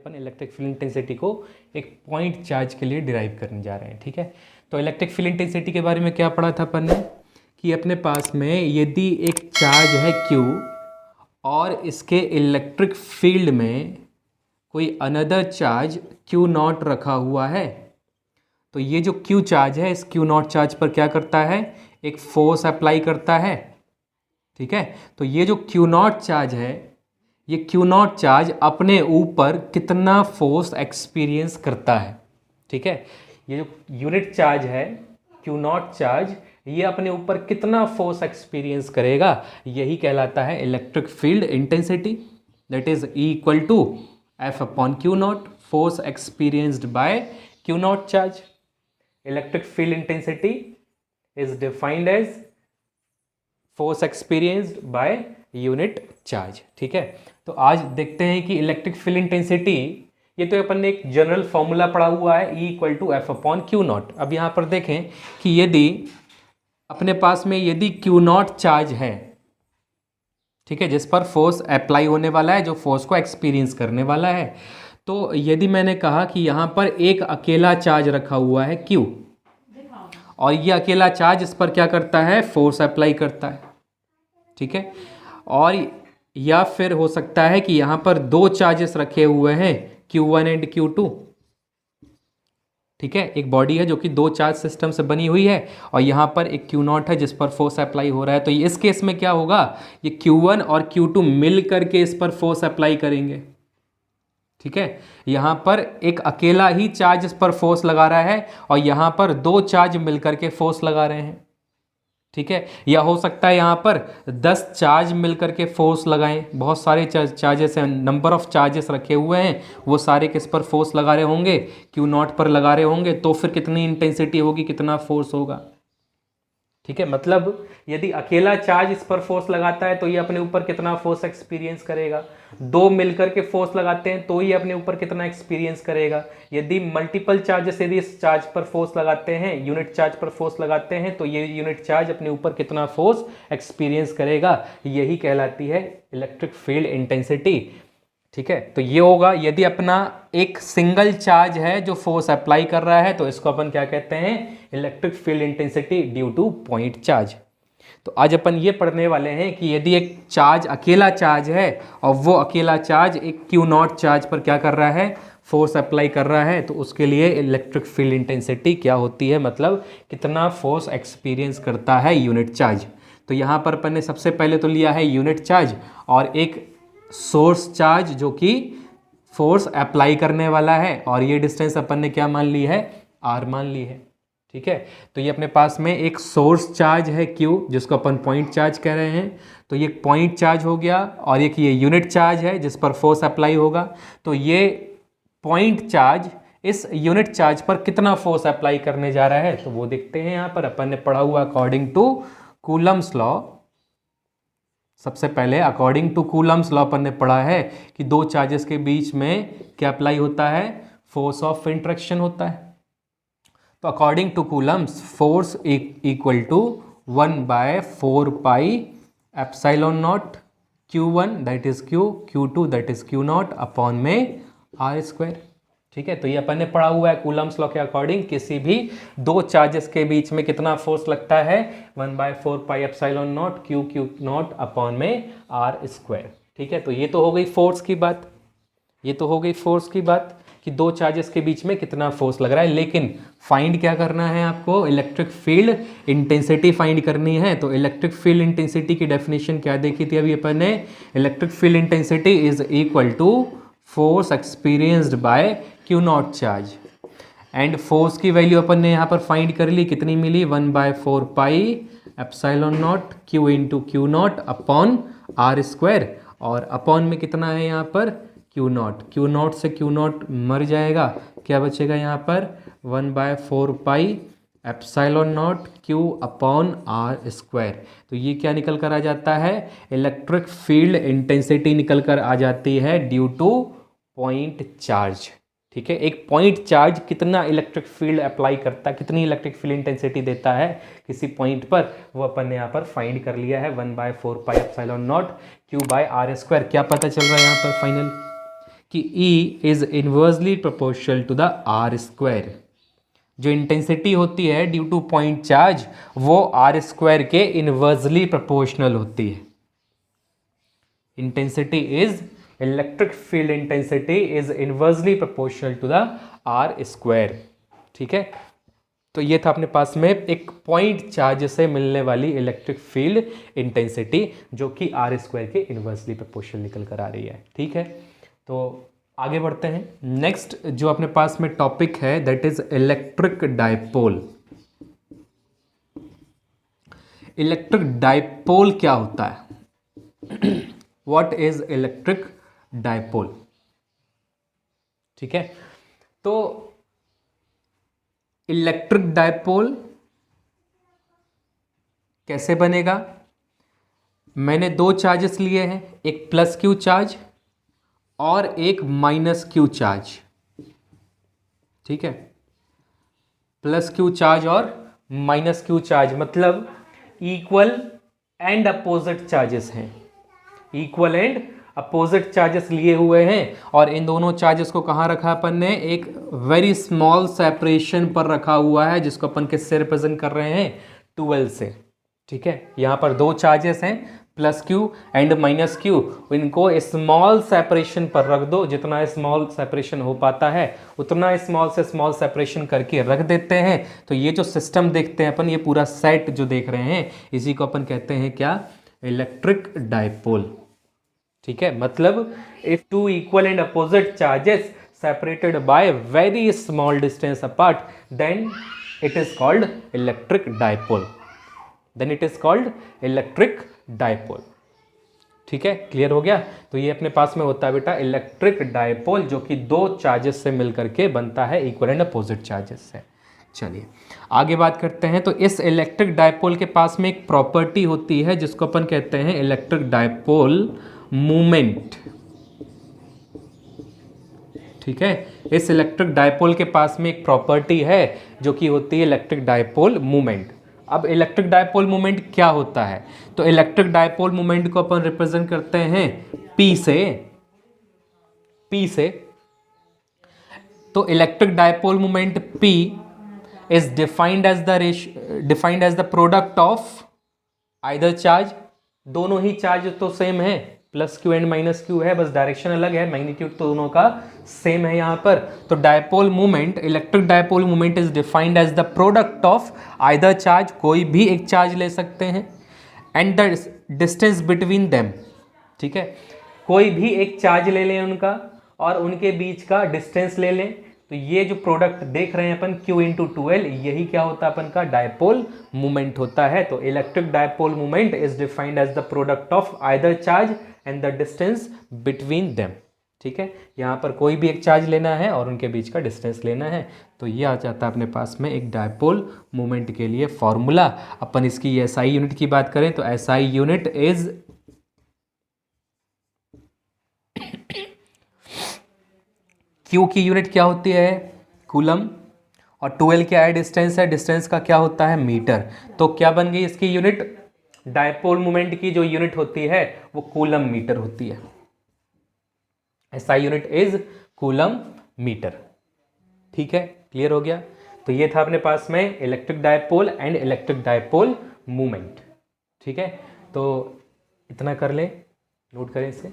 अपन electric field intensity को एक point charge के लिए डिराइव करने जा रहे हैं। ठीक है, तो इलेक्ट्रिक फील्ड इंटेंसिटी के बारे में क्या पढ़ा था अपन ने कि अपने पास में यदि एक चार्ज है Q और इसके इलेक्ट्रिक फील्ड में कोई अनदर चार्ज Q0 रखा हुआ है, तो ये जो Q चार्ज है इस Q0 चार्ज पर क्या करता है, एक फोर्स अप्लाई करता है। ठीक है, तो ये जो Q0 चार्ज है, ये Q0 चार्ज अपने ऊपर कितना फोर्स एक्सपीरियंस करता है। ठीक है, ये जो यूनिट चार्ज है Q0 चार्ज, ये अपने ऊपर कितना फोर्स एक्सपीरियंस करेगा, यही कहलाता है electric field intensity. That is equal to F upon Q0, force experienced by Q0 charge. Electric field intensity is defined as force experienced by unit charge. ठीक है, तो आज देखते हैं कि इलेक्ट्रिक फील्ड इंटेंसिटी, ये तो अपन ने एक जनरल फॉर्मूला पढ़ा हुआ है E equal to F upon Q0। अब यहाँ पर देखें कि यदि अपने पास में यदि Q0 चार्ज है, ठीक है, जिस पर फोर्स अप्लाई होने वाला है, जो फोर्स को एक्सपीरियंस करने वाला है, तो यदि मैंने कहा कि यहाँ पर एक अकेला चार्ज रखा हुआ है Q और ये अकेला चार्ज इस पर क्या करता है, फोर्स अप्लाई करता है। ठीक है, और या फिर हो सकता है कि यहाँ पर दो चार्जेस रखे हुए हैं Q1 एंड Q2। ठीक है, एक बॉडी है जो कि दो चार्ज सिस्टम से बनी हुई है और यहाँ पर एक Q0 है जिस पर फोर्स अप्लाई हो रहा है। तो इस केस में क्या होगा, ये Q1 और Q2 मिल करके इस पर फोर्स अप्लाई करेंगे। ठीक है, यहाँ पर एक अकेला ही चार्ज इस पर फोर्स लगा रहा है और यहाँ पर दो चार्ज मिलकर के फोर्स लगा रहे हैं। ठीक है, या हो सकता है यहाँ पर 10 चार्ज मिलकर के फोर्स लगाएं, बहुत सारे चार्जेस हैं, नंबर ऑफ चार्जेस रखे हुए हैं, वो सारे किस पर फोर्स लगा रहे होंगे, Q0 पर लगा रहे होंगे, तो फिर कितनी इंटेंसिटी होगी, कितना फोर्स होगा। ठीक है, मतलब यदि अकेला चार्ज इस पर फोर्स लगाता है तो ये अपने ऊपर कितना फोर्स एक्सपीरियंस करेगा, दो मिलकर के फोर्स लगाते हैं तो ये अपने ऊपर कितना एक्सपीरियंस करेगा, यदि मल्टीपल चार्जेस यदि इस चार्ज पर फोर्स लगाते हैं, यूनिट चार्ज पर फोर्स लगाते हैं, तो ये यूनिट चार्ज अपने ऊपर कितना फोर्स एक्सपीरियंस करेगा, यही कहलाती है इलेक्ट्रिक फील्ड इंटेंसिटी। ठीक है, तो ये होगा यदि अपना एक सिंगल चार्ज है जो फोर्स अप्लाई कर रहा है, तो इसको अपन क्या कहते हैं, electric field intensity due to point charge. तो आज अपन ये पढ़ने वाले हैं कि यदि एक चार्ज अकेला चार्ज है और वो अकेला चार्ज एक Q0 चार्ज पर क्या कर रहा है, फोर्स अप्लाई कर रहा है, तो उसके लिए इलेक्ट्रिक फील्ड इंटेंसिटी क्या होती है, मतलब कितना फोर्स एक्सपीरियंस करता है यूनिट चार्ज। तो यहाँ पर अपन ने सबसे पहले तो लिया है यूनिट चार्ज और एक सोर्स चार्ज जो कि फोर्स अप्लाई करने वाला है, और ये डिस्टेंस अपन ने क्या मान ली है, R मान ली है। ठीक है, तो ये अपने पास में एक सोर्स चार्ज है Q जिसको अपन पॉइंट चार्ज कह रहे हैं, तो ये पॉइंट चार्ज हो गया, और एक ये यूनिट चार्ज है जिस पर फोर्स अप्लाई होगा। तो ये पॉइंट चार्ज इस यूनिट चार्ज पर कितना फोर्स अप्लाई करने जा रहा है, तो वो देखते हैं। यहाँ पर अपन ने पढ़ा हुआ अकॉर्डिंग टू कूलम्स लॉ, सबसे पहले अकॉर्डिंग टू कूलम्स लॉ अपन ने पढ़ा है कि दो चार्जेस के बीच में क्या अप्लाई होता है, फोर्स ऑफ इंट्रैक्शन होता है। तो according to Coulomb's force equal to 1/4 pi epsilon naught Q1 that is Q, Q2 that is Q0 upon में R²। ठीक है, तो ये अपन ने पढ़ा हुआ है कूलम्स लॉ के अकॉर्डिंग किसी भी दो चार्जेस के बीच में कितना फोर्स लगता है, 1/4 pi epsilon not Q0 upon में R²। ठीक है, तो ये तो हो गई फोर्स की बात, ये तो हो गई फोर्स की बात कि दो चार्जेस के बीच में कितना फोर्स लग रहा है। लेकिन फाइंड क्या करना है आपको, इलेक्ट्रिक फील्ड इंटेंसिटी फाइंड करनी है। तो इलेक्ट्रिक फील्ड इंटेंसिटी की डेफिनेशन क्या देखी थी अभी अपन ने, electric field intensity is equal to force experienced by Q0 charge, and force की वैल्यू अपन ने यहाँ पर फाइंड कर ली, कितनी मिली, 1/4 pi epsilon naught Q into Q0 upon R², और अपॉन में कितना है यहाँ पर Q0 से Q0 मर जाएगा, क्या बचेगा यहाँ पर 1/4 pi epsilon naught Q upon R²। तो ये क्या निकल कर आ जाता है, इलेक्ट्रिक फील्ड इंटेंसिटी निकल कर आ जाती है ड्यू टू पॉइंट चार्ज। ठीक है, एक पॉइंट चार्ज कितना इलेक्ट्रिक फील्ड अप्लाई करता है, कितनी इलेक्ट्रिक फील्ड इंटेंसिटी देता है किसी पॉइंट पर, वो अपन ने यहाँ पर फाइंड कर लिया है 1/4 पाई एप्सिलॉन नॉट Q/R²। क्या पता चल रहा है यहाँ पर फाइनल कि E is inversely proportional to the R square. जो इंटेंसिटी होती है ड्यू टू पॉइंट चार्ज वो आर स्क्वायर के इनवर्सली प्रोपोर्शनल होती है। Intensity is electric field intensity is inversely proportional to the R square. ठीक है, तो ये था अपने पास में एक पॉइंट चार्ज से मिलने वाली इलेक्ट्रिक फील्ड इंटेंसिटी जो कि आर स्क्वायर के इनवर्सली प्रोपोर्शनल निकल कर आ रही है। ठीक है, तो आगे बढ़ते हैं। नेक्स्ट जो अपने पास में टॉपिक है that is electric dipole. Electric dipole क्या होता है? What is electric dipole? ठीक है, तो इलेक्ट्रिक डाइपोल कैसे बनेगा? मैंने दो चार्जेस लिए हैं, एक प्लस क्यू चार्ज और एक माइनस क्यू चार्ज। ठीक है, प्लस क्यू चार्ज और माइनस क्यू चार्ज मतलब इक्वल एंड अपोजिट चार्जेस हैं। इक्वल एंड अपोजिट चार्जेस लिए हुए हैं और इन दोनों चार्जेस को कहाँ रखा अपन ने? एक वेरी स्मॉल सेपरेशन पर रखा हुआ है जिसको अपन किससे रिप्रेजेंट कर रहे हैं? 12 से। ठीक है, यहाँ पर दो चार्जेस हैं plus Q and minus Q, इनको स्मॉल सेपरेशन पर रख दो। जितना स्मॉल सेपरेशन हो पाता है उतना स्मॉल से स्मॉल सेपरेशन करके रख देते हैं। तो ये जो सिस्टम देखते हैं अपन, ये पूरा सेट जो देख रहे हैं इसी को अपन कहते हैं क्या? Electric dipole. ठीक है, मतलब if two equal and opposite charges separated by very small distance apart then it is called electric dipole. Then it is called electric dipole. ठीक है, क्लियर हो गया? तो ये अपने पास में होता है बेटा इलेक्ट्रिक डाइपोल जो कि दो चार्जेस से मिलकर के बनता है, इक्वल एंड अपोजिट चार्जेस से। चलिए आगे बात करते हैं। तो इस इलेक्ट्रिक डाइपोल के पास में एक प्रॉपर्टी होती है जिसको अपन कहते हैं इलेक्ट्रिक डाइपोल मोमेंट। ठीक है, इस इलेक्ट्रिक डाइपोल के पास में एक प्रॉपर्टी है जो कि होती है इलेक्ट्रिक डाइपोल मोमेंट। अब इलेक्ट्रिक डाइपोल मोमेंट क्या होता है? तो इलेक्ट्रिक डाइपोल मोमेंट को अपन रिप्रेजेंट करते हैं P से। तो electric dipole moment P is defined as the product of either charge. दोनों ही चार्ज तो सेम है, plus Q and minus Q है, बस डायरेक्शन अलग है, मैग्नीट्यूड तो दोनों का सेम है यहाँ पर। तो dipole moment, electric dipole moment is defined as the product of either charge, कोई भी एक चार्ज ले सकते हैं, and the distance between them. ठीक है, कोई भी एक चार्ज ले लें उनका और उनके बीच का डिस्टेंस ले लें, तो ये जो प्रोडक्ट देख रहे हैं अपन Q इंटू 2L, यही क्या होता है अपन का? डाइपोल मोमेंट होता है। तो electric dipole moment is defined as the product of either charge and the distance between them. ठीक है, यहाँ पर कोई भी एक चार्ज लेना है और उनके बीच का डिस्टेंस लेना है। तो ये आ जाता है अपने पास में एक डाइपोल मोमेंट के लिए फॉर्मूला। अपन इसकी SI यूनिट की बात करें तो SI यूनिट इज Q की यूनिट क्या होती है? कूलम, और 2L क्या है? डिस्टेंस है, डिस्टेंस का क्या होता है? मीटर। तो क्या बन गई इसकी यूनिट? डाइपोल मोमेंट की जो यूनिट होती है वो कूलम मीटर होती है। SI unit is coulomb metre. ठीक है, क्लियर हो गया? तो ये था अपने पास में electric dipole and electric dipole moment. ठीक है, तो इतना कर ले, नोट करें इसे।